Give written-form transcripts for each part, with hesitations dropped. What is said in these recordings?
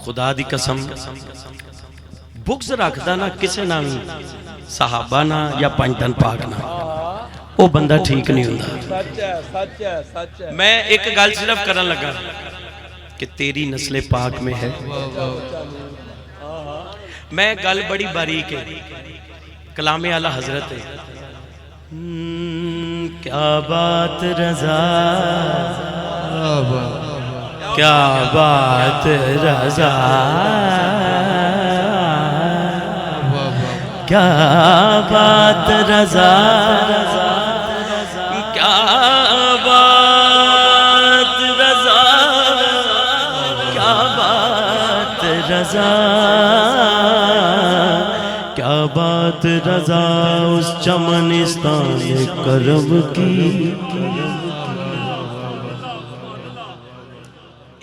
خدا دی قسم بغض رکھدا نا کسے نہ بھی صحابہ نا یا پنجتن پاک نا وہ بندہ ٹھیک نہیں ہوندا. میں ایک گل صرف کرن لگا کہ تیری نسل پاک میں ہے. میں گل بڑی باریک ہے، کلام اعلیٰ حضرت ہے. کیا بات رضا، کیا بات رضا، کیا بات رضا، کیا بات رضا، کیا بات رضا، کیا بات رضا اس چمنستان کرم کی.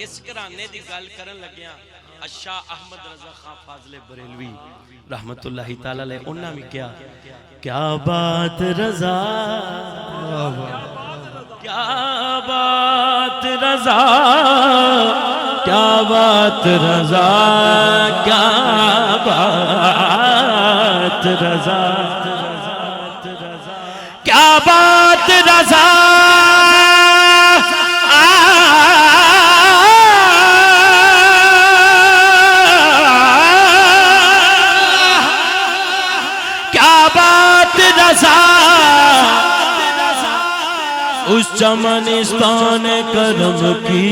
اس گھرانے دی گل کرن لگیا شاہ احمد رضا خان فاضل بریلوی رحمت اللہ تعالی علیہ انہاں بھی کیا بات رضا، کیا بات رضا، کیا بات رضا، کیا بات رضا، کیا بات رضا، اس چمنستان کرم کی.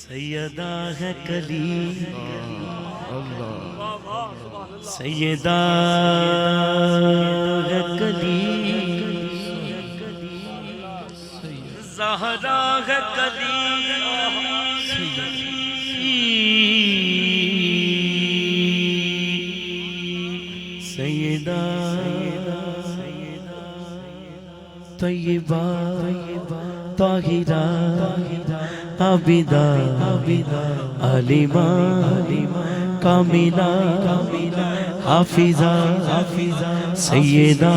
سیدہ ہے کلی، سیدہ ہے کلی، زہرا ہے کلی، سیدہ طیبہ طاہرہ عابدہ علیمہ کاملہ حافظہ سیدہ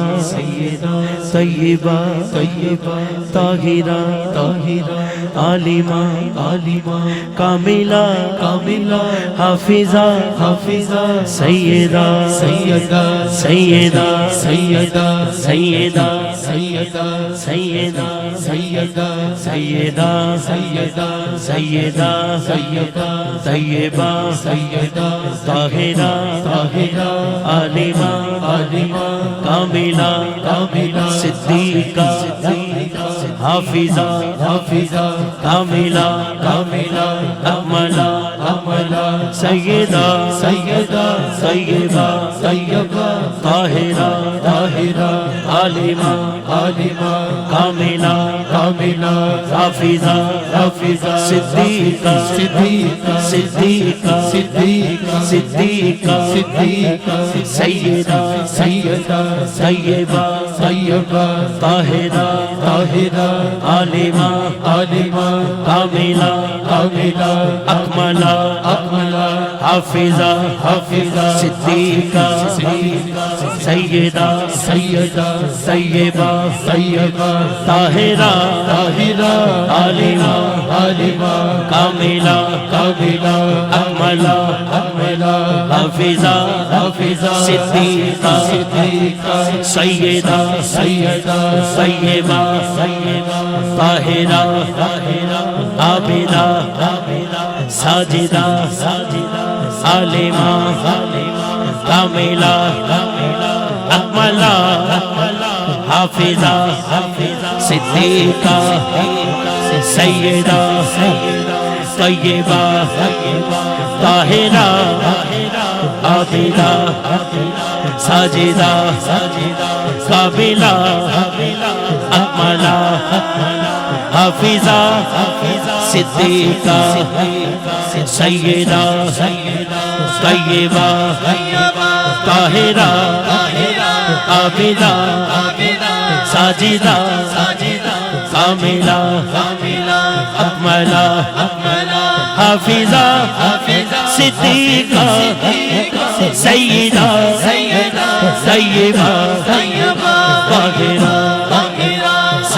طیبہ طاہرہ علیمہ کاملہ حافظہ سیدہ سیدہ سیدہ سیدہ سیدہ سیدہ سیدہ سیدہ سیدہ سیدہ سیدہ سیدہ طیبہ سیدہ طاہرہ علیمہ کاملہ صدیقہ حافظہ کاملہ اکملہ سیدہ طیبہ طاہرہ علیمہ کاملہ حافظہ صدیقہ سیدہ طیبہ طاہرہ علیمہ کاملہ اکملہ حافظہ صدیقہ سیدہ طیبہ طاہرہ علیمہ کاملہ اکملہ حافظہ صدیقہ سیدہ طیبہ طاہرہ عابدہ ساجدہ علیمہ کاملہ اکملہ حافظہ صدیقہ سیدہ طیبہ طاہرہ عابدہ ساجدہ قابلہ اکملہ حافظہ صدیقہ سیدہ طیبہ طاہرہ عابدہ ساجدہ کاملہ اکملہ حافظہ صدیقہ سیدہ طیبہ طاہرہ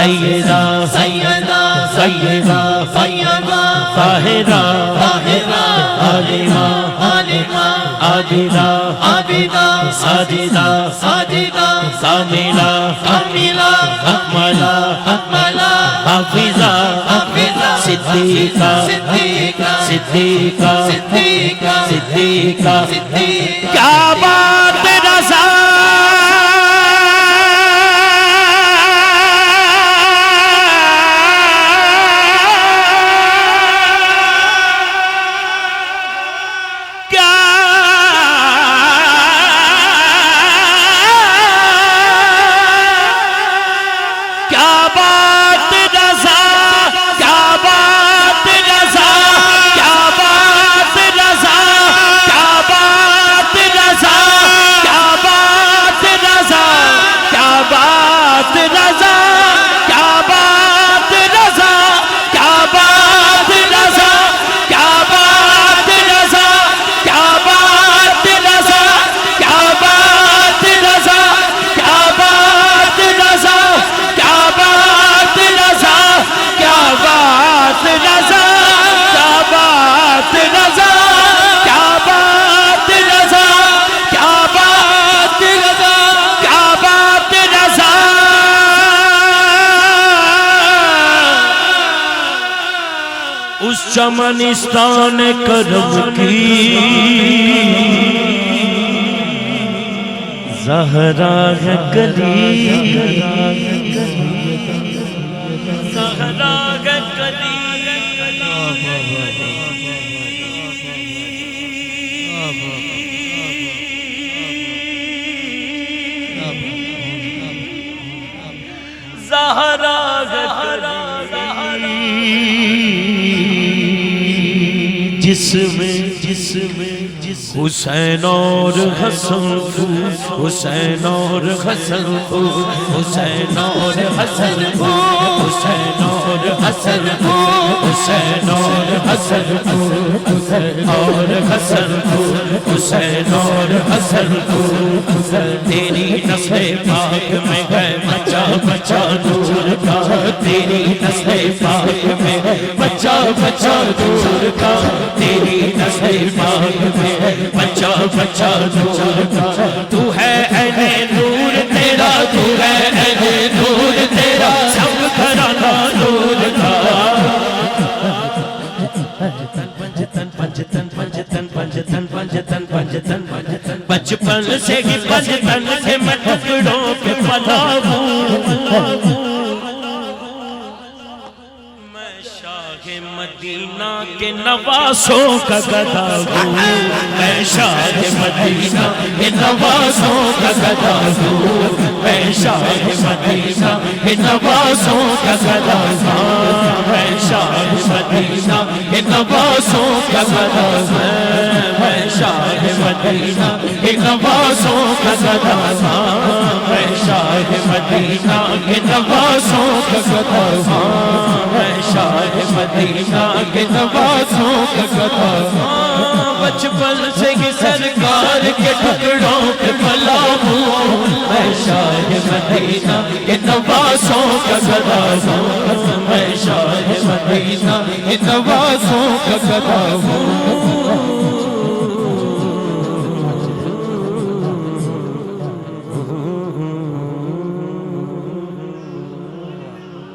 سیدہ سیدہ سیدہ طیبہ طاہرہ طاہرہ عالمہ عالمہ عابدہ عابدہ ساجدہ ساجدہ کاملہ کاملہ اکملہ اکملہ حافظہ حافظہ صدیقہ صدیقہ صدیقہ صدیقہ صدیقہ صدیقہ کیا بات رضا اس چمنستان کرم کی زہرا ہے کلی زہرا ہے کلی زہرا ہے کلی جسم حسین اور حسن کو حسین اور حسن کو حسین اور حسن کو حسین اور حسن کو حسین اور حسن کو حسین اور حسن کو حسین اور حسن کو تیری نسل پاک میں ہے بچا بچا نور کا تیری نسل پاک میں ہے بچا بچا نور کا تیری نسل پاک میں ہے بچا بچا نور کا تو ہے عین نور تیرا تو ہے عین نور تیرا سب گھرانہ نور کا بچپن سے ہی بچپن سے میں ٹکڑوں کے پلا ہوں مدینہ کے نوازوں کا گدا ہوں میں شاہ مدینہ کے نوازوں کا گدا ہوں میں شاہ مدینہ کے نوازوں کا گدا ہوں میں شاہ مدینہ کے نوازوں کا گدا ہوں میں شاہ مدینہ کے نوازوں کا گدا ہوں میں شاہ مدینہ کے نوازوں کا گدا ہوں میں شاہ مدینہ کے نوازوں کا گدا ہوں بچپن سے ہی سرکار کے ٹکڑوں پہ پلا ہوں میں شاہ مدینہ کے نوازوں کا گدا ہوں میں شاہ مدینہ کے نوازوں کا گدا ہوں